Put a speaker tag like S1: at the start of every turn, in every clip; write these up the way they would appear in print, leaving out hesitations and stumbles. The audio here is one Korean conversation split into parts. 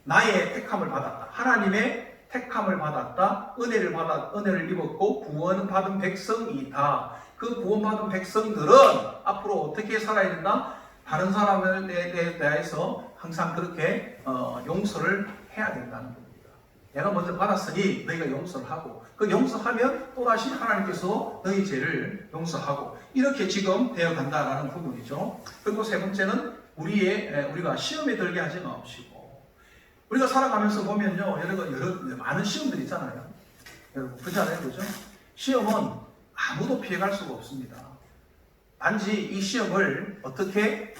S1: 나의 택함을 받았다. 하나님의 택함을 받았다. 은혜를 입었고 구원받은 백성이다. 그 구원받은 백성들은 앞으로 어떻게 살아야 된다? 다른 사람에 대해서 항상 그렇게 용서를 해야 된다는 겁니다. 내가 먼저 받았으니 너희가 용서를 하고, 그 용서하면 또다시 하나님께서 너희 죄를 용서하고, 이렇게 지금 되어 간다라는 부분이죠. 그리고 세 번째는 우리가 시험에 들게 하지 마옵시고. 우리가 살아가면서 보면요, 여러 많은 시험들이 있잖아요. 여러분 그렇잖아요, 그죠? 시험은 아무도 피해갈 수가 없습니다. 단지 이 시험을 어떻게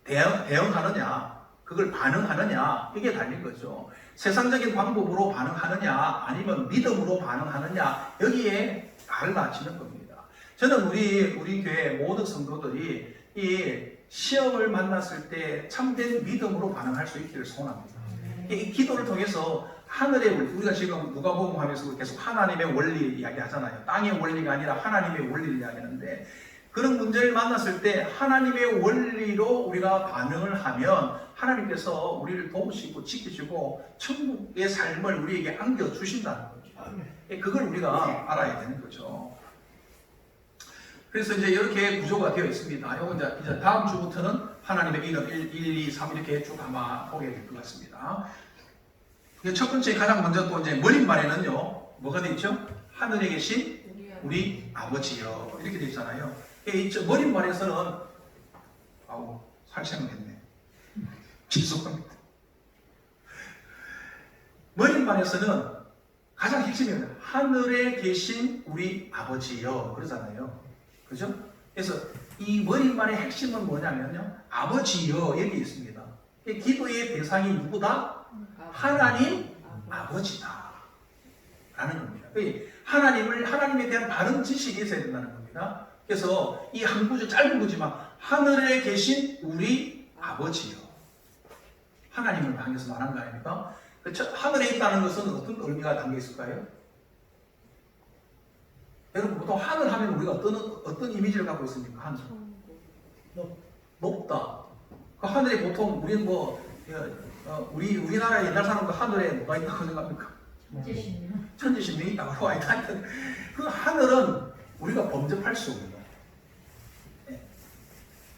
S1: 대응하느냐, 그걸 반응하느냐, 이게 달린 거죠. 세상적인 방법으로 반응하느냐, 아니면 믿음으로 반응하느냐, 여기에 달라지는 겁니다. 저는 우리 교회 모든 성도들이 이 시험을 만났을 때 참된 믿음으로 반응할 수 있기를 소원합니다. 이 기도를 통해서 하늘의 우리가 지금 누가복음 하면서 계속 하나님의 원리 이야기하잖아요. 땅의 원리가 아니라 하나님의 원리를 이야기하는데, 그런 문제를 만났을 때 하나님의 원리로 우리가 반응을 하면 하나님께서 우리를 도우시고 지키시고 천국의 삶을 우리에게 안겨주신다는 거죠. 그걸 우리가 알아야 되는 거죠. 그래서 이제 이렇게 구조가 되어 있습니다. 이거 이제 다음 주부터는 하나님의 이름 1, 2, 3 이렇게 쭉 아마 보게 될 것 같습니다. 첫 번째 가장 먼저 또 이제 머릿말에는요, 뭐가 되어 있죠? 하늘에 계신 우리 아버지요, 이렇게 되어 있잖아요. 머릿말에서는 살생을 했네. 죄송합니다. 머릿말에서는 가장 핵심이 하늘에 계신 우리 아버지요, 그러잖아요. 그죠? 그래서 이 머릿말의 핵심은 뭐냐면요, 아버지요, 여기 있습니다. 기도의 대상이 누구다? 하나님 아버지다 라는 겁니다. 하나님에 대한 바른 지식이 있어야 된다는 겁니다. 그래서 이 한 구절, 짧은 구지만 하늘에 계신 우리 아버지요, 하나님을 향해서 말한 거 아닙니까? 하늘에 있다는 것은 어떤 의미가 담겨 있을까요? 여러분, 보통 하늘 하면 우리가 어떤 이미지를 갖고 있습니까? 하늘. 높다. 그 하늘에 보통 우리는 우리나라 옛날 사람도 하늘에 뭐가 있다고 생각합니까? 천지신명이 있다고 하여튼 그 하늘은 우리가 범접할 수 없는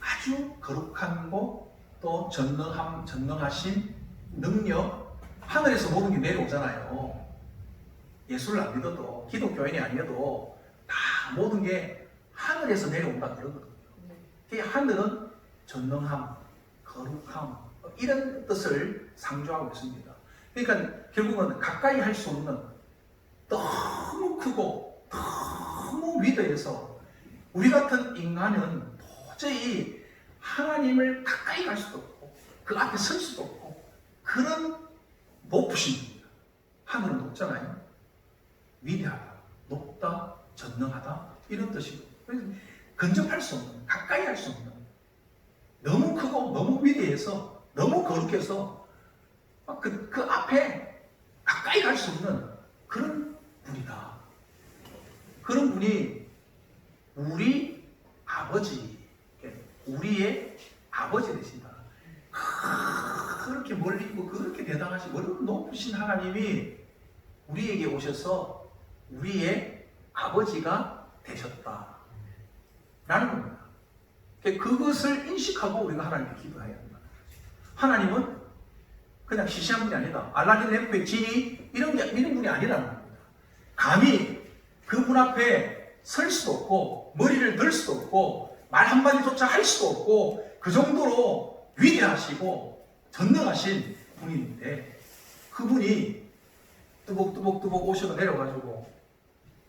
S1: 아주 거룩한 것, 또 전능하신 능력, 하늘에서 모든 게 내려오잖아요. 예수를 안 믿어도, 기독교인이 아니어도 다 모든 게 하늘에서 내려온다 그러거든요. 하늘은 전능함, 거룩함, 이런 뜻을 상조하고 있습니다. 그러니까 결국은 가까이 할 수 없는, 너무 크고 너무 위대해서 우리 같은 인간은 도저히 하나님을 가까이 갈 수도 없고 그 앞에 설 수도 없고, 그런 높으신 분입니다. 하늘은 높잖아요. 위대하다, 높다, 전능하다, 이런 뜻이고, 근접할 수 없는, 가까이 할 수 없는, 너무 크고 너무 위대해서 너무 거룩해서 그 앞에 가까이 갈 수 없는 그런 분이다. 그런 분이 우리 아버지, 우리의 아버지 되신다. 그렇게 멀리 있고 그렇게 대단하시고 높으신 하나님이 우리에게 오셔서 우리의 아버지가 되셨다 라는 겁니다. 그것을 인식하고 우리가 하나님께 기도해야 한다. 하나님은 그냥 시시한 분이 아니다. 알라딘 램프의 진이 이런 분이 아니라는 겁니다. 감히 그분 앞에 설 수도 없고 머리를 들 수도 없고 말 한마디조차 할 수도 없고, 그 정도로 위대하시고 전능하신 분인데, 그분이 뚜벅뚜벅 오셔서 내려가지고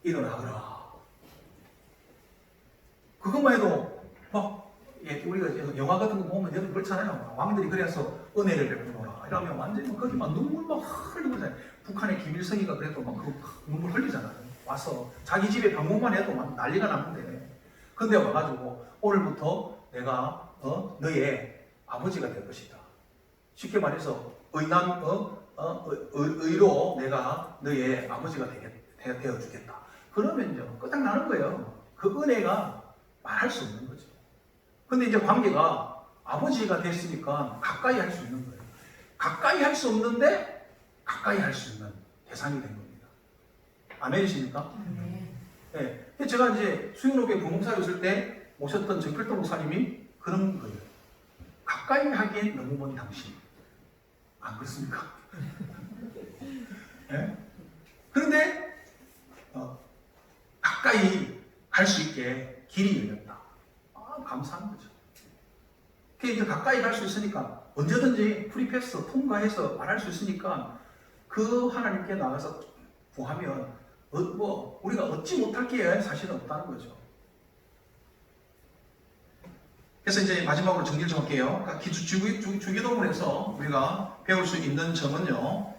S1: 일어나거라. 그것만 해도 우리가 영화 같은 거 보면 여러분 그렇잖아요. 왕들이 그래서 은혜를 베푸노라 이러면 완전히 거기 막 눈물 막 흘리고 있잖아요. 북한의 김일성이가 그래도 막 그 눈물 흘리잖아요. 와서 자기 집에 방문만 해도 막 난리가 나는데, 근데 와가지고 오늘부터 내가 너의 아버지가 될 것이다. 쉽게 말해서 의로 내가 너의 아버지가 되어 주겠다. 그러면요 끝장나는 거예요. 그 은혜가 말할 수 없는 거죠. 근데 이제 관계가 아버지가 됐으니까 가까이 할 수 있는 거예요. 가까이 할 수 없는데 가까이 할 수 있는 대상이 된 겁니다. 아멘이십니까? 네. 제가 이제 수영로교회 부목사로 있을 때 모셨던 정필도 목사님이 그런 거예요. 가까이 하기엔 너무 먼 당신. 안 그렇습니까? 네? 그런데 가까이 갈 수 있게 길이 열렸다. 감사한 거죠. 이제 가까이 갈 수 있으니까 언제든지 프리패스 통과해서 말할 수 있으니까 그 하나님께 나가서 구하면 우리가 얻지 못할 게 사실은 없다는 거죠. 그래서 이제 마지막으로 정리를 좀 할게요. 주기도문에서 우리가 배울 수 있는 점은요.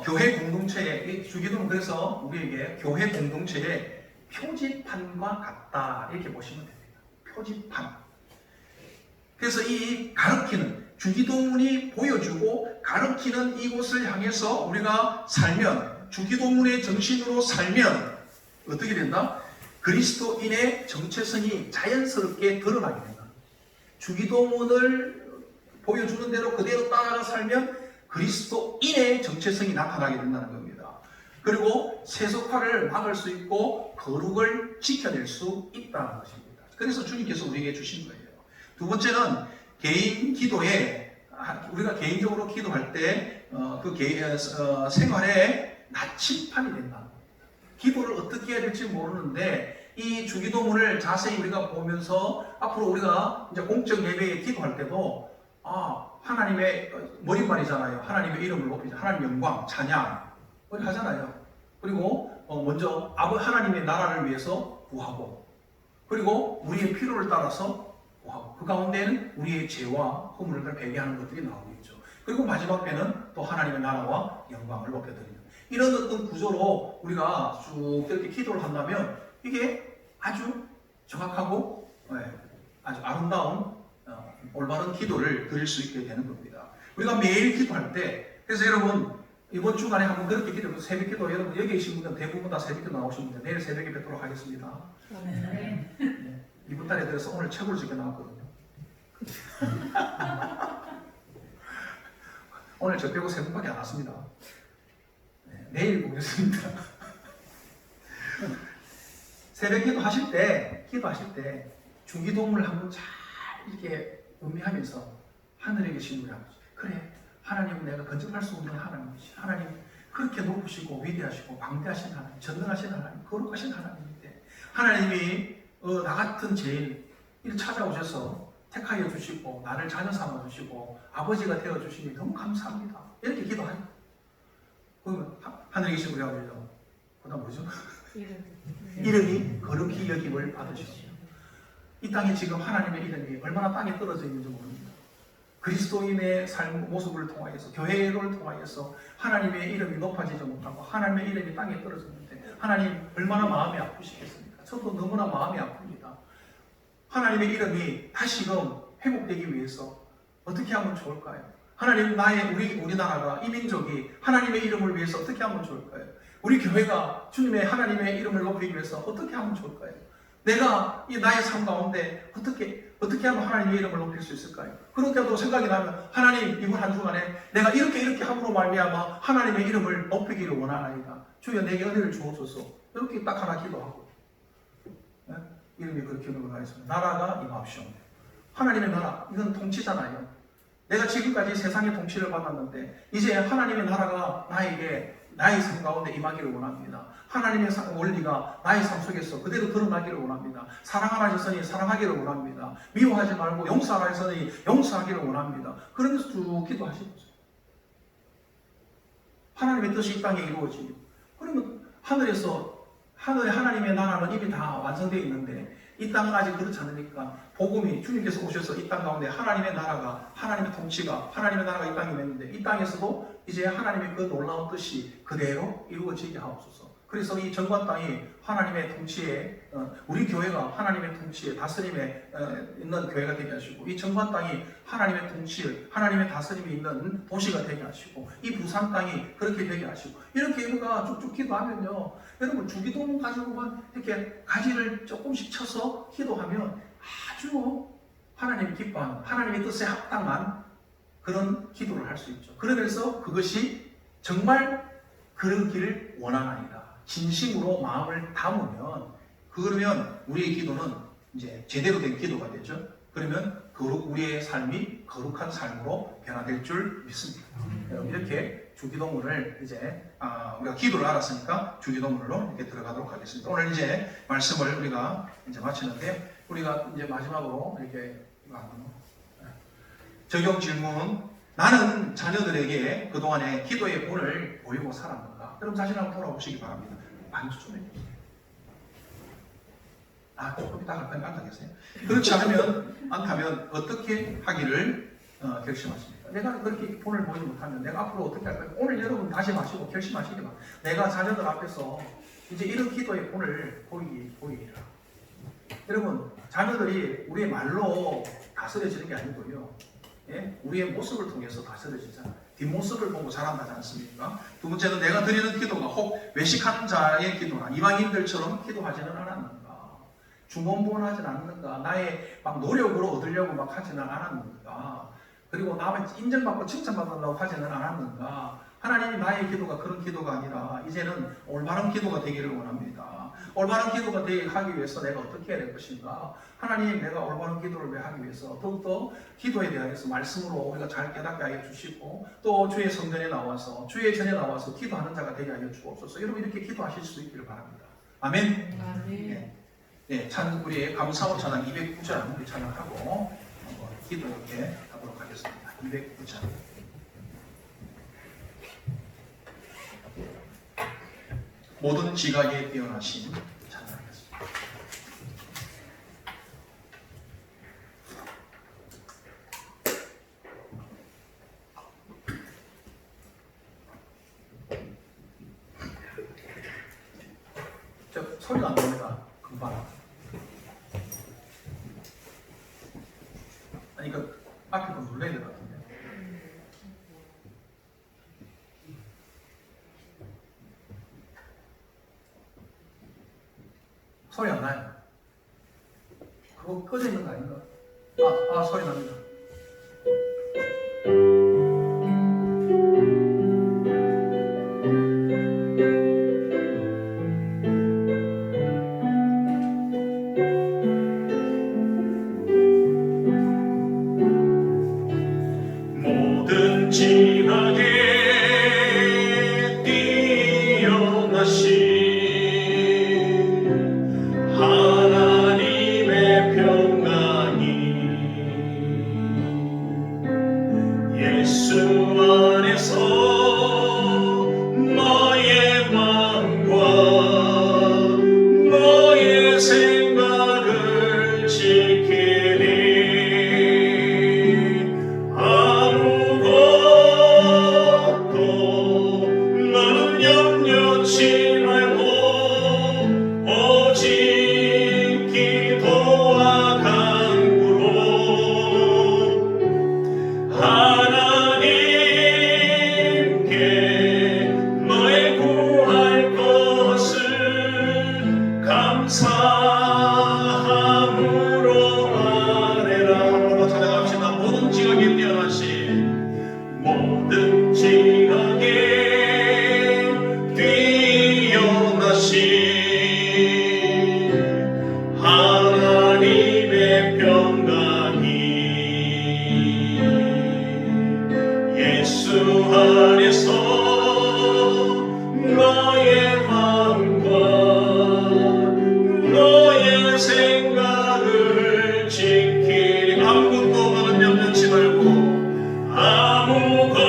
S1: 교회 공동체의 주기도문, 그래서 우리에게 교회 공동체의 표지판과 같다 이렇게 보시면 됩니다. 표지판. 그래서 이 가르치는 주기도문이 보여주고 가르치는 이곳을 향해서 우리가 살면, 주기도문의 정신으로 살면 어떻게 된다? 그리스도인의 정체성이 자연스럽게 드러나게 된다. 주기도문을 보여주는 대로 그대로 따라가 살면 그리스도인의 정체성이 나타나게 된다는 겁니다. 그리고 세속화를 막을 수 있고 거룩을 지켜낼 수 있다는 것입니다. 그래서 주님께서 우리에게 주신 거예요. 두 번째는 개인 기도에, 우리가 개인적으로 기도할 때 그 생활에 나침판이 된다. 기도를 어떻게 해야 될지 모르는데 이 주기도문을 자세히 우리가 보면서 앞으로 우리가 이제 공적 예배에 기도할 때도 하나님의 머릿말이잖아요. 하나님의 이름을 높이자, 하나님 영광, 찬양 우리 하잖아요. 그리고 먼저 하나님의 나라를 위해서 구하고, 그리고 우리의 필요를 따라서 구하고, 그 가운데는 우리의 죄와 허물을 배제하는 것들이 나오겠죠. 그리고 마지막 때는 또 하나님의 나라와 영광을 높여드리는 이런 어떤 구조로 우리가 쭉 이렇게 기도를 한다면 이게 아주 정확하고 아주 아름다운 올바른 기도를 드릴 수 있게 되는 겁니다. 우리가 매일 기도할 때, 그래서 여러분 이번 주간에 한번 그렇게 기도해서 새벽 기도, 여러분 여기 계신 분들 대부분 다 새벽 기도 나오신 분들 내일 새벽에 뵙도록 하겠습니다. 네. 이번 달에 들어서 오늘 책을 적게 나왔거든요. 오늘 저 빼고 세 분밖에 안 왔습니다. 내일 보겠습니다. 새벽 기도하실 때 주기도문을 한번 잘 이렇게 음미하면서 하늘에 계신 우리 아버지, 그래 하나님은 내가 건져갈 수 없는 하나님이시, 하나님 그렇게 높으시고 위대하시고 방대하신 하나님, 전능하신 하나님, 거룩하신 하나님인데 하나님이 나 같은 죄인을 찾아오셔서 택하여 주시고 나를 자녀 삼아 주시고 아버지가 되어 주시니 너무 감사합니다. 이렇게 기도하요. 그러면 하늘에 계신 우리 아버지요, 그다음 뭐죠? 이름이 거룩히 여김을 받으시오. 이 땅에 지금 하나님의 이름이 얼마나 땅에 떨어져 있는지 모릅니다. 그리스도인의 삶 모습을 통하여서, 교회를 통하여서 하나님의 이름이 높아지지 못하고 하나님의 이름이 땅에 떨어졌는데 하나님 얼마나 마음이 아프시겠습니까? 저도 너무나 마음이 아픕니다. 하나님의 이름이 다시금 회복되기 위해서 어떻게 하면 좋을까요? 하나님, 우리나라가, 이 민족이 하나님의 이름을 위해서 어떻게 하면 좋을까요? 우리 교회가 주님의 하나님의 이름을 높이기 위해서 어떻게 하면 좋을까요? 내가 이 나의 삶 가운데 어떻게 하면 하나님의 이름을 높일 수 있을까요? 그렇게도 생각이 나면 하나님, 이번 한 주간에 내가 이렇게 함으로 말미암아 하나님의 이름을 높이기를 원하나이다. 주여 내게 은혜를 주옵소서. 이렇게 딱 하나 기도하고, 네? 이름이 그렇게 올라가겠습니다. 나라가 임하옵시오. 하나님의 나라, 이건 통치잖아요. 내가 지금까지 세상의 통치를 받았는데 이제 하나님의 나라가 나의 삶 가운데 임하기를 원합니다. 하나님의 원리가 나의 삶 속에서 그대로 드러나기를 원합니다. 사랑하라 하셨으니 사랑하기를 원합니다. 미워하지 말고 용서하라 하셨으니 용서하기를 원합니다. 그러면서 쭉 기도하시는 거죠. 하나님의 뜻이 이 땅에 이루어지고, 그러면 하늘에 하나님의 나라는 이미 다 완성되어 있는데 이 땅은 아직 그렇지 않으니까 복음이, 주님께서 오셔서 이 땅 가운데 하나님의 나라가, 하나님의 통치가, 하나님의 나라가 이 땅에 있는데 이 땅에서도 이제 하나님의 그 놀라운 뜻이 그대로 이루어지게 하옵소서. 그래서 이 전관 땅이 하나님의 통치에, 우리 교회가 하나님의 통치에 다스림에 있는 교회가 되게 하시고, 이 전관 땅이 하나님의 통치, 하나님의 다스림이 있는 도시가 되게 하시고, 이 부산 땅이 그렇게 되게 하시고, 이렇게 우리가 쭉쭉 기도하면요, 여러분 주기도문 가지고만 이렇게 가지를 조금씩 쳐서 기도하면 아주 하나님이 기뻐하는, 하나님의 뜻에 합당한 그런 기도를 할 수 있죠. 그러면서 그것이 정말 그러기를 원하나이다. 진심으로 마음을 담으면 그러면 우리의 기도는 이제 제대로 된 기도가 되죠. 그러면 우리의 삶이 거룩한 삶으로 변화될 줄 믿습니다. 여러분 이렇게 주기도문을 이제 우리가 기도를 알았으니까 주기도문으로 이렇게 들어가도록 하겠습니다. 오늘 이제 말씀을 우리가 이제 마치는데 우리가 이제 마지막으로 이렇게 적용 질문. 나는 자녀들에게 그동안에 기도의 본을 보이고 살았는가? 여러분 자신 한번 돌아보시기 바랍니다. 만주 좀 해주세요. 조금 이따 안 하겠어요? 그렇지 않다면 어떻게 하기를 결심하십니까? 내가 그렇게 본을 보이지 못하면 내가 앞으로 어떻게 할까요? 오늘 여러분 다시 마시고 결심하시기 바랍니다. 내가 자녀들 앞에서 이제 이런 기도의 본을 보이리라. 여러분 자녀들이 우리의 말로 다스려지는 게 아니고요. 예? 우리의 모습을 통해서 다스려지잖아요. 뒷모습을 보고 자란다지 않습니까? 두 번째는 내가 드리는 기도가 혹 외식하는 자의 기도나 이방인들처럼 기도하지는 않았는가? 중언부언하지는 않는가? 나의 막 노력으로 얻으려고 막 하지는 않았는가? 그리고 남의 인정받고 칭찬받으려고 하지는 않았는가? 하나님이 나의 기도가 그런 기도가 아니라 이제는 올바른 기도가 되기를 원합니다. 올바른 기도가 되게 하기 위해서 내가 어떻게 해야 될 것인가? 하나님, 내가 올바른 기도를 왜 하기 위해서 더욱더 기도에 대해서 말씀으로 우리가 잘 깨닫게 하여 주시고 또 주의 성전에 나와서 주의 전에 나와서 기도하는 자가 되게 하여 주옵소서. 여러분 이렇게 기도하실 수 있기를 바랍니다. 아멘.
S2: 아멘.
S1: 네, 우리 감사원 찬양 209장 우리 찬양하고 기도 이렇게 하도록 하겠습니다. 209장. 모든 지각에 뛰어나신 찬양하겠습니다. 소리가 안 나옵니다. 금방. 아니 그 앞에 좀 눌러야 될 것 같은데. 소리 안 나요. 그거 꺼져 있는 거 아닌가? 소리 납니다.
S3: 모든 지각에 뛰어나신 하나님의 평강이 예수 안에서 너의 마음과 너의 생각을 지키리. 아무것도 너는 염려치 말고 오직 기도와 간구로 하나님께 너의 구할 것을 감사함으로 아뢰라. 한번 더 찬양합시다. 모든 지각에 뛰어나신 모든 지각에 뛰어나신 하나님의 평강이 예수 안에서 너의 마음과 너의 생각을 지키리. 아무것도 너는 염려치 말고 아무것도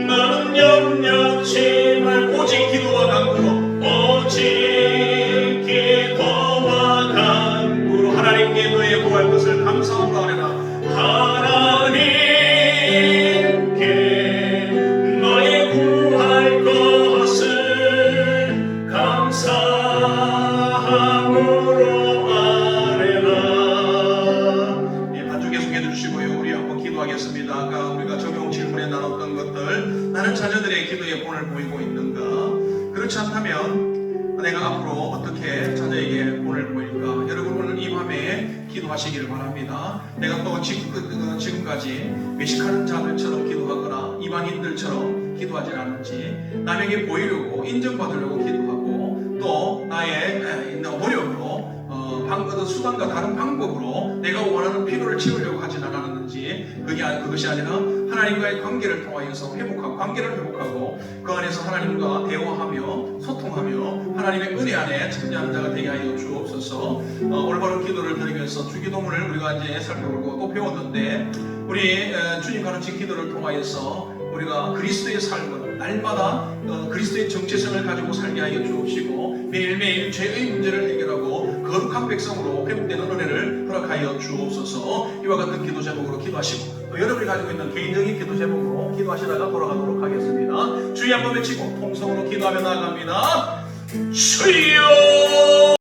S3: 너는 염려치 말고 오직 기도와 간구로 오직 기도와 간구로 하나님께 너의 구할 것을 감사함으로 하리라. 하나님께 너의 구할 것을 감사함으로 아뢰라. 반주 계속해 주시고요. 우리 한번 기도하겠습니다. 아까 우리가 적용 질문에 나눴던 것들, 나는 자녀들의 기도의 본을 보이고 있는가? 그렇지 않다면 내가 앞으로 어떻게 자녀에게 본을 보일까? 여러분 오늘 이 밤에 기도하시기를 바랍니다. 내가 또 지금까지 외식하는 자들처럼 기도하거나 이방인들처럼 기도하지 않는지, 남에게 보이려고 인정받으려고 기도하고 또 나의 노력으로 수단과 다른 방법으로 내가 원하는 필요를 채우려고 하진 않았는지, 그것이 아니라 하나님과의 관계를 통하여서 관계를 회복하고 그 안에서 하나님과 대화하며 소통하며 하나님의 은혜 안에 참여하는 자가 되게 하여 주옵소서. 올바른 기도를 드리면서 주기도문을 우리가 이제 살펴보고 또 배웠는데, 우리 주님 가르친 기도를 통하여서 우리가 그리스도의 삶을 날마다 그리스도의 정체성을 가지고 살게 하여 주옵시고, 매일매일 죄의 문제를 해결하고 거룩한 백성으로 회복되는 은혜를 허락하여 주옵소서. 이와 같은 기도 제목으로 기도하시고 또 여러분이 가지고 있는 개인적인 기도 제목으로 기도하시다가 돌아가도록 하겠습니다. 주의 한번 외치고 통성으로 기도하며 나아갑니다. 주여!